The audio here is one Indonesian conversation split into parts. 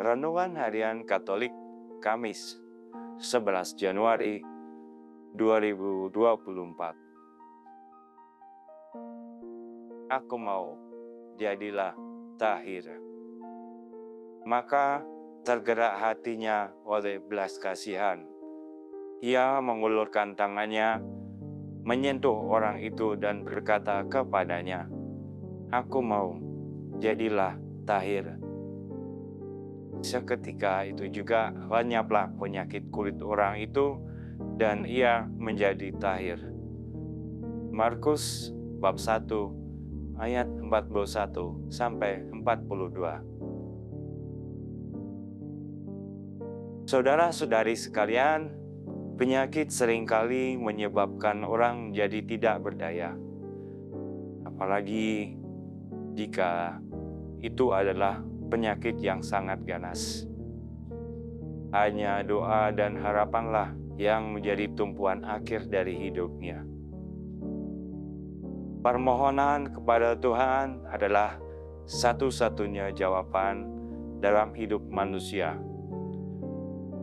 Renungan Harian Katolik Kamis 11 Januari 2024. Aku mau, jadilah tahir. Maka tergerak hatinya oleh belas kasihan. Ia mengulurkan tangannya, menyentuh orang itu dan berkata kepadanya, "Aku mau, jadilah tahir." Seketika itu juga lenyaplah penyakit kulit orang itu dan ia menjadi tahir. Markus bab 1 ayat 41 sampai 42. Saudara-saudari sekalian, penyakit seringkali menyebabkan orang jadi tidak berdaya. Apalagi jika itu adalah penyakit yang sangat ganas. Hanya doa dan harapanlah yang menjadi tumpuan akhir dari hidupnya. Permohonan kepada Tuhan adalah satu-satunya jawaban dalam hidup manusia.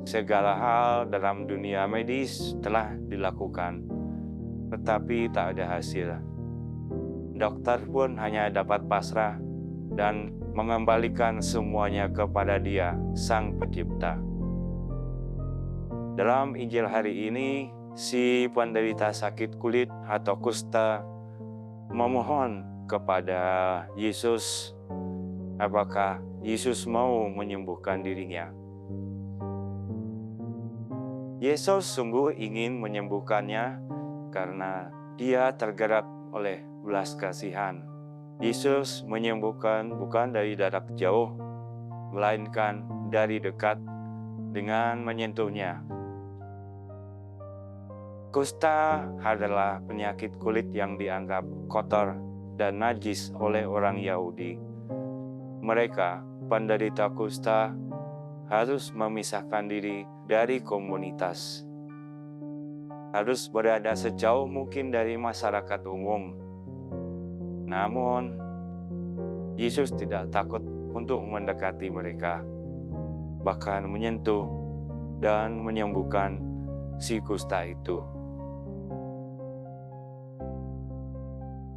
Segala hal dalam dunia medis telah dilakukan, tetapi tak ada hasil. Dokter pun hanya dapat pasrah dan mengembalikan semuanya kepada Dia, Sang Pencipta. Dalam Injil hari ini, si penderita sakit kulit atau kusta memohon kepada Yesus, apakah Yesus mau menyembuhkan dirinya. Yesus sungguh ingin menyembuhkannya karena Dia tergerak oleh belas kasihan. Yesus menyembuhkan bukan dari jarak jauh, melainkan dari dekat dengan menyentuhnya. Kusta adalah penyakit kulit yang dianggap kotor dan najis oleh orang Yahudi. Mereka, penderita kusta, harus memisahkan diri dari komunitas. Harus berada sejauh mungkin dari masyarakat umum. Namun, Yesus tidak takut untuk mendekati mereka, bahkan menyentuh dan menyembuhkan si kusta itu.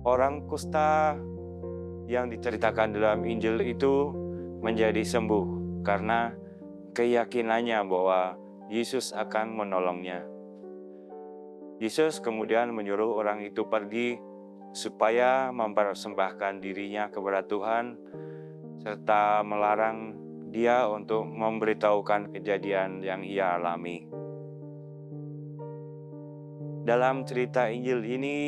Orang kusta yang diceritakan dalam Injil itu menjadi sembuh karena keyakinannya bahwa Yesus akan menolongnya. Yesus kemudian menyuruh orang itu pergi supaya mempersembahkan dirinya kepada Tuhan serta melarang dia untuk memberitahukan kejadian yang ia alami. Dalam cerita Injil ini,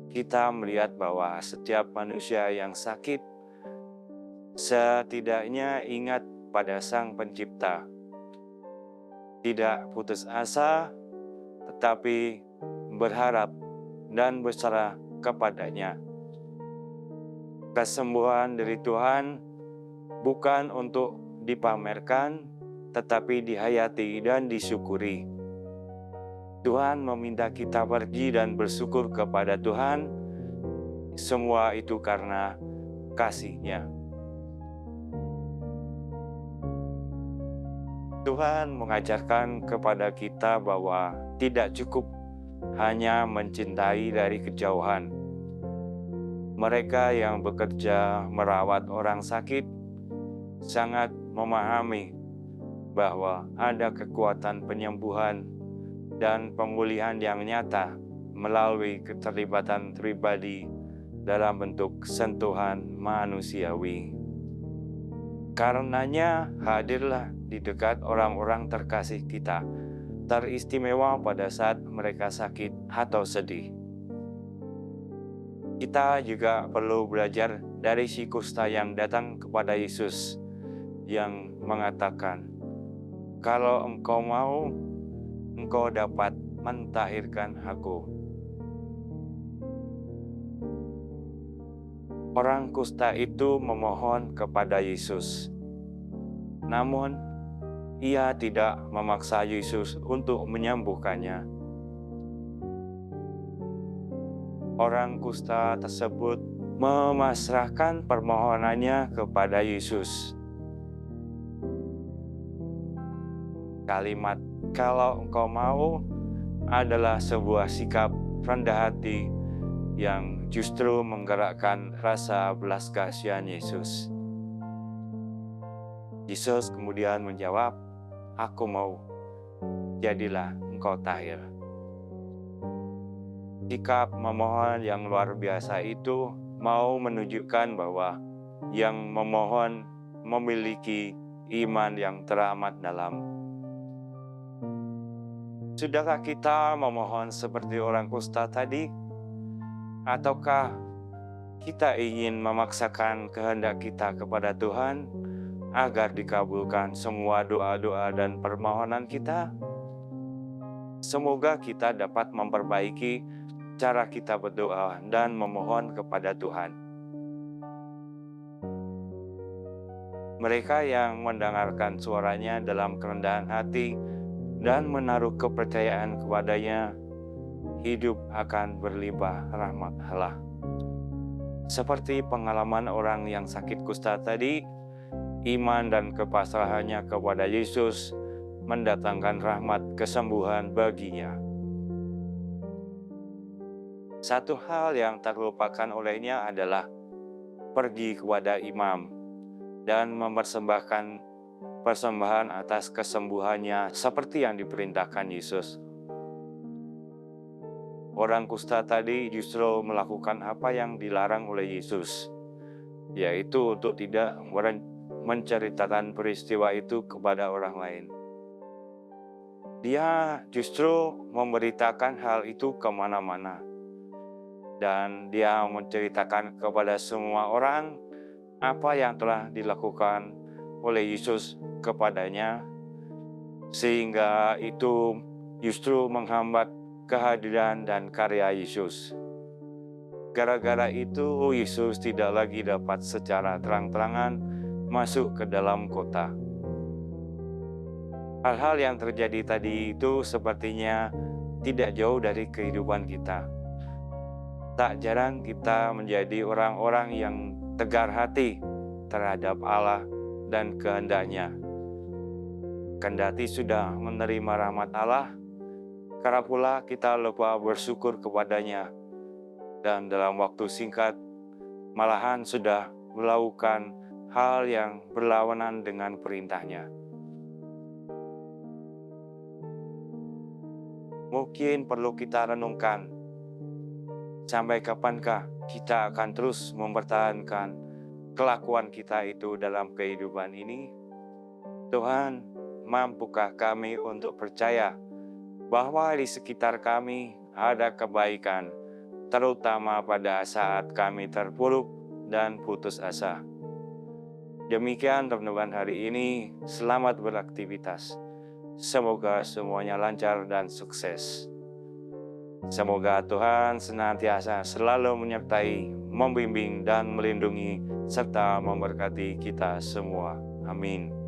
kita melihat bahwa setiap manusia yang sakit setidaknya ingat pada Sang Pencipta. Tidak putus asa, tetapi berharap dan berserah kepadanya. Kesembuhan dari Tuhan bukan untuk dipamerkan, tetapi dihayati dan disyukuri. Tuhan meminta kita pergi dan bersyukur kepada Tuhan, semua itu karena kasih-Nya. Tuhan mengajarkan kepada kita bahwa tidak cukup hanya mencintai dari kejauhan. Mereka yang bekerja merawat orang sakit sangat memahami bahwa ada kekuatan penyembuhan dan pemulihan yang nyata melalui keterlibatan pribadi dalam bentuk sentuhan manusiawi. Karenanya hadirlah di dekat orang-orang terkasih kita, teristimewa pada saat mereka sakit atau sedih. Kita juga perlu belajar dari si kusta yang datang kepada Yesus yang mengatakan, "Kalau engkau mau, engkau dapat mentahirkan aku." Orang kusta itu memohon kepada Yesus. Namun, ia tidak memaksa Yesus untuk menyembuhkannya. Orang kusta tersebut memasrahkan permohonannya kepada Yesus. Kalimat "kalau engkau mau" adalah sebuah sikap rendah hati yang justru menggerakkan rasa belas kasihan Yesus. Yesus kemudian menjawab, "Aku mau, jadilah engkau tahir." Sikap memohon yang luar biasa itu mau menunjukkan bahwa yang memohon memiliki iman yang teramat dalam. Sudahkah kita memohon seperti orang kusta tadi? Ataukah kita ingin memaksakan kehendak kita kepada Tuhan agar dikabulkan semua doa-doa dan permohonan kita? Semoga kita dapat memperbaiki cara kita berdoa dan memohon kepada Tuhan. Mereka yang mendengarkan suaranya dalam kerendahan hati dan menaruh kepercayaan kepadanya, hidup akan berlimpah rahmat Allah. Seperti pengalaman orang yang sakit kusta tadi, iman dan kepasrahannya kepada Yesus mendatangkan rahmat kesembuhan baginya. Satu hal yang terlupakan olehnya adalah pergi kepada imam dan mempersembahkan persembahan atas kesembuhannya seperti yang diperintahkan Yesus. Orang kusta tadi justru melakukan apa yang dilarang oleh Yesus, yaitu untuk tidak menceritakan peristiwa itu kepada orang lain. Dia justru memberitakan hal itu kemana-mana, dan dia menceritakan kepada semua orang apa yang telah dilakukan oleh Yesus kepadanya, sehingga itu justru menghambat kehadiran dan karya Yesus. Gara-gara itu, Yesus tidak lagi dapat secara terang-terangan masuk ke dalam kota. Hal-hal yang terjadi tadi itu sepertinya tidak jauh dari kehidupan kita. Tak jarang kita menjadi orang-orang yang tegar hati terhadap Allah dan kehendaknya. Kendati sudah menerima rahmat Allah, karena pula kita lupa bersyukur kepadanya, dan dalam waktu singkat malahan sudah melakukan hal yang berlawanan dengan perintahnya. Mungkin perlu kita renungkan, sampai kapankah kita akan terus mempertahankan kelakuan kita itu dalam kehidupan ini? Tuhan, mampukah kami untuk percaya bahwa di sekitar kami ada kebaikan, terutama pada saat kami terpuruk dan putus asa. Demikian renungan hari ini. Selamat beraktivitas. Semoga semuanya lancar dan sukses. Semoga Tuhan senantiasa selalu menyertai, membimbing, dan melindungi, serta memberkati kita semua. Amin.